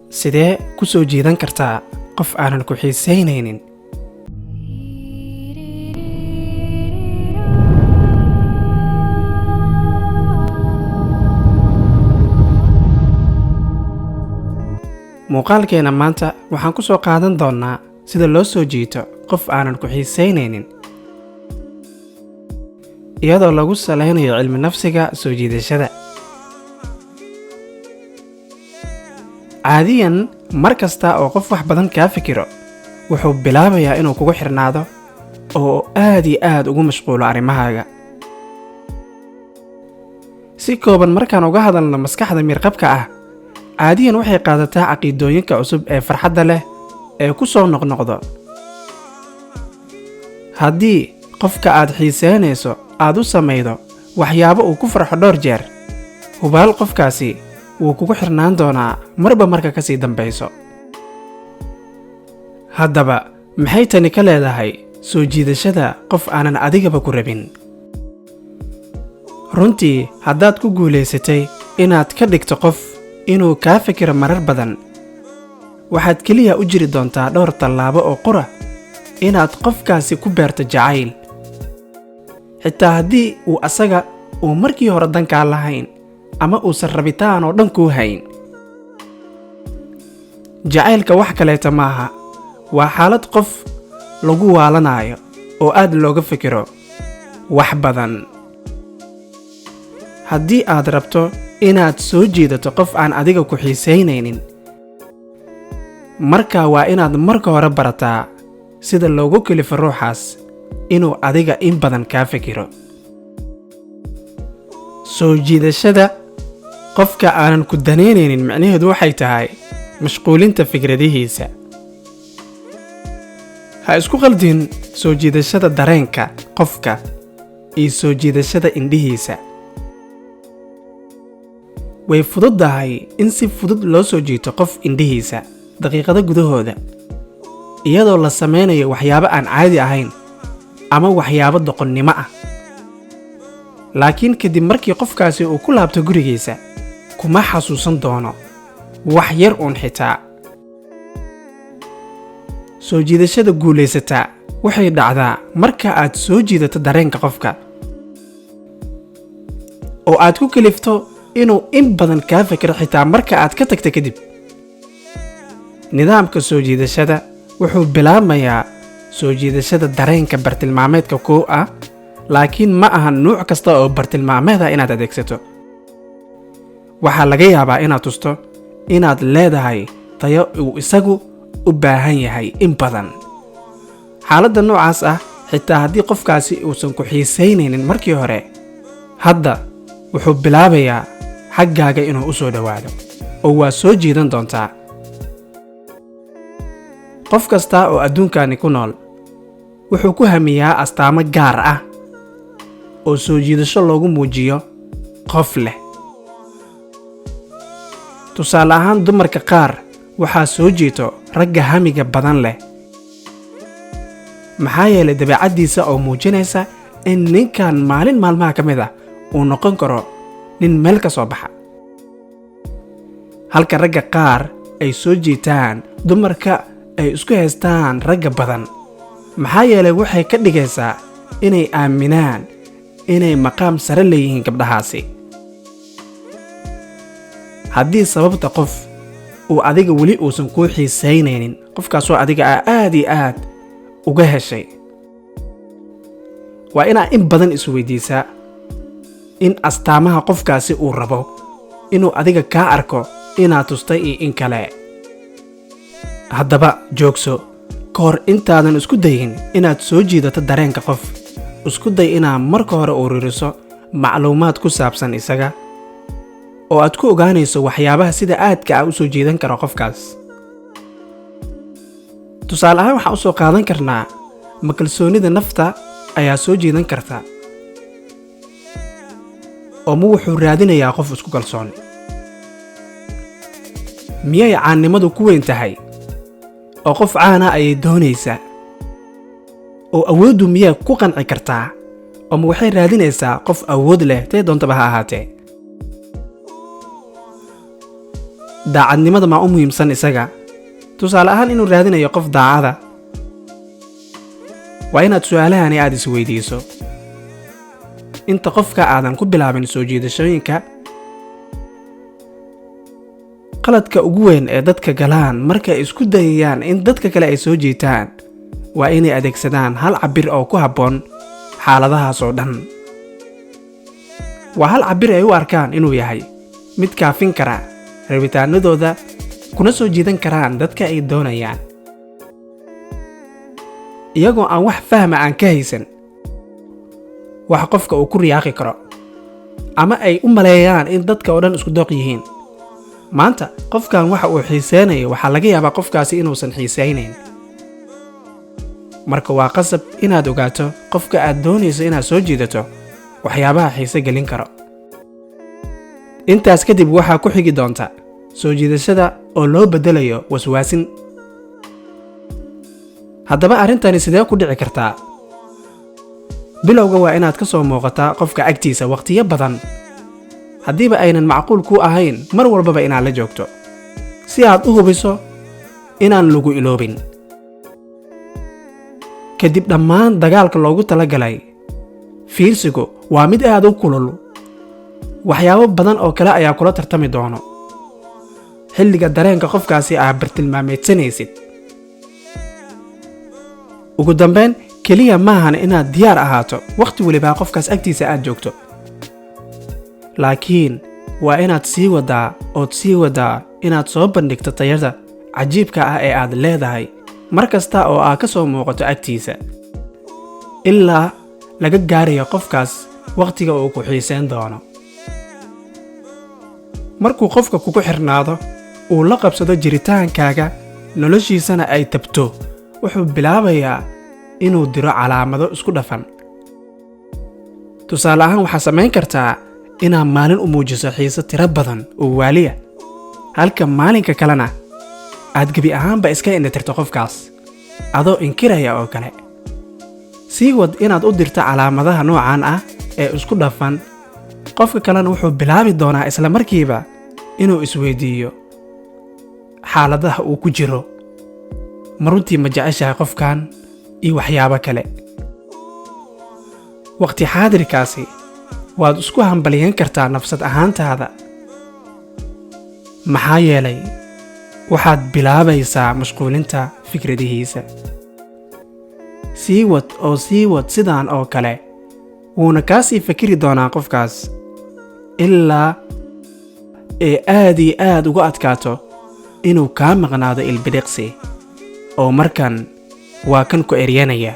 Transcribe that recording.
sidee ku soo jiidan kartaa qof aanan ku xiisaynaynin? muuqaalkeena maanta waxaan ku soo qaadan doonnaa sida loo soo jiito qof aanan ku xiisaynaynin iyadoo lagu salaynayo cilmi nafsiga soo jiidashada. caadiyan mar kasta oo qof wax badan kaa fikiro wuxuu bilaabayaa inuu kugu xirnaado oo aad iyo aad ugu mashquulo arrimahaaga. si kooban markaan uga hadalno maskaxda miirqabka ah, caadiyan waxay qaadataa caqiidooyinka cusub ee farxadda leh ee ku soo noqnoqdo. haddii qofka aad xiisaynayso aad u samaydo waxyaabo uu ku farxo dhowr jeer, hubaal qofkaasi wuu kugu xirnaan doonaa marba marka ka sii dambayso. haddaba maxay tani ka leedahay soo jiidashada qof aanan adigaba ku rabin? runtii haddaad ku guulaysatay inaad ka dhigto qof inuu kaa fikiro marar badan, waxaad keliya u jiri doontaa dhowr tallaabo oo qura inaad qofkaasi ku beerto jacayl, xitaa haddii uu asaga uu markii hore dankaa lahayn ama uusan rabitaan oo dhan kuu hayn. jacaylka wax kaleeta maaha, waa xaalad qof lagu waalanaayo oo aad looga fikiro wax badan. haddii aad rabto inaad soo jiidato qof aan adiga ku xiisaynaynin, markaa waa inaad marka hore barataa sida loogu kelifo ruuxaas inuu adiga in badan kaa fikiro. soo jiidashada qofka aanan ku danaynaynin micnaheedu waxay tahay mashquulinta fikradihiisa. ha isku qaldin soo jiidashada dareenka qofka iyo soo jiidashada indhihiisa. way fududdahay in si fudud loo soo jiito qof indhihiisa daqiiqado gudahooda, iyadoo la samaynayo waxyaabo aan caadi ahayn ama waxyaabo doqonnimo ah. laakiin kadib markii qofkaasi uu ku laabto gurigiisa, kuma xasuusan doono wax yar uun xitaa. soo jiidashada guulaysataa waxay dhacdaa marka aad soo jiidato dareenka qofka oo aad ku kelifto inuu in badan kaa fikiro xitaa marka aad ka tagta kadib. nidaamka soo jiidashada wuxuu bilaabmayaa soo jiidashada dareenka bartilmaameedka koow ah, laakiin ma aha nuuc kasta oo bartilmaameeda inaad adeegsato. waxaa laga yaabaa inaad tusto inaad leedahay tayo uu isagu u baahan yahay in badan. xaaladda noocaas ah, xitaa haddii qofkaasi uusan ku xiisaynaynin markii hore, hadda wuxuu bilaabayaa xaggaaga inuu u soo dhowaado oo waa soo jiidan doontaa. qof kasta oo adduunkani ku nool wuxuu ku hamiyaa astaamo gaar ah oo soo jiidasho loogu muujiyo qof leh. tusaale ahaan, dumarka qaar waxaa soo jiito ragga hamiga badan leh, maxaa yeelay dabeecaddiisa oo muujinaysa in ninkan maalin maalmaha ka mid ah uu noqon karo nin meel ka soo baxa. halka ragga qaar ay soo jiitaan dumarka ay isku haystaan ragga badan, maxaa yeelay waxay ka dhigaysaa inay aaminaan inay maqaam sare leeyihiin gabdhahaasi. haddii sababta qof uu adiga weli uusan kuu xiisaynaynin, qofkaasoo adiga aad iyo aad uga heshay, waa inaad in badan isweydiisaa in astaamaha qofkaasi uu rabo inuu adiga kaa arko inaad tustay iyo in kale. haddaba joogso ka hor intaadan isku dayin inaad soo jiidato dareenka qof. isku day inaad marka hore ururiso macluumaad ku saabsan isaga oo aad ku ogaanayso waxyaabaha sida aadka ah u soo jiidan karo qofkaas. tusaale ahaan, waxaan u soo qaadan karnaa makalsoonida nafta ayaa soo jiidan karta. oo ma wuxuu raadinayaa qof isku kalsoon? miyay caannimadu ku weyn tahay oo qof caana ayay doonaysaa? oo awooddu miyaa ku qanci kartaa? oo ma waxay raadinaysaa qof awood leh tee doontaba ha ahaatee? daacadnimada ma u muhiimsan isaga. Tusaale ahaan inuu raadinayo qof daacada. Waa inaad su'aalahani aad isweydiiso. Inta qofka aadan ku bilaabin soo jiidashooyinka, qaladka ugu weyn ee dadka galaan marka ay isku dayayaan in dadka kale ay soo jiitaan waa inay adeegsadaan hal cabir oo ku habboon xaaladahaas oo dhan. Waa hal cabir ay u arkaan inuu yahay mid kaafin kara rabitaanadooda kuna soo jiidan karaan dadka ay doonayaan, iyagoo aan wax fahma aan ka haysan wax qofka uu ku riyaaqi karo, ama ay u maleeyaan in dadka oo dhan isku dooq yihiin. Maanta qofkan waxa uu xiiseynayo waxaa laga yaabaa qofkaasi inuusan xiiseynayn. Marka waa qasab inaad ogaato qofka aad doonayso inaad soo jiidato waxyaabaha xiise gelin karo. Intaas kadib waxaa ku xigi doonta soo jiidashada oo loo bedelayo waswaasin. Haddaba arrintani sidee ku dhici kartaa? Bilowga waa inaad ka soo muuqataa qofka agtiisa waqtiyo badan, haddiiba aynan macquul ku ahayn mar walbaba inaad la joogto, si aad u hubiso inaan lagu iloobin. Kadib dhammaan dagaalka loogu talagalay, fiirsigu waa mid aad u kulul. Waxyaabo badan oo kale ayaa kula tartami doono xilliga dareenka qofkaasi aad bartilmaameedsanaysid. Ugu dambeyn, keliya maahan inaad diyaar ahaato waqti waliba qofkaas agtiisa aad joogto, laakiin waa inaad sii wadaa inaad soo bandhigto tayada cajiibka ah ee aad leedahay mar kasta oo aad ka soo muuqato agtiisa, ilaa laga gaarayo qofkaas waqtiga uu ku xiiseyn doono. Markuu qofka kugu xirnaado, uu la qabsado jiritaankaaga, noloshiisana ay tabto, wuxuu bilaabayaa inuu diro calaamado isku dhafan. Tusaale ahaan waxaa samayn kartaa inaad maalin u muujiso xiise tiro badan oo waaliya, halka maalinka kalena aad gebi ahaanba iska indhatirto qofkaas adoo inkiraya oo kale. Sii wad inaad u dirto calaamadaha noocan ah ee isku dhafan. Qofka kalena wuxuu bilaabi doonaa isla markiiba inuu isweydiiyo xaaladaha uu ku jiro, ma runtii ma jeceshahay qofkan, iyo waxyaabo kale. Waqti xaadirkaasi waad isku hambaliyan kartaa nafsad ahaantaada, maxaa yeelay waxaad bilaabaysaa mashquulinta fikradihiisa. Sii wad sidaan oo kale, wuuna kaasii fikiri doonaa qofkaas ilaa ee aad iyo aad uga adkaato inuu kaa maqnaado ilbiriqsi, oo markan waa kan ku eryanaya.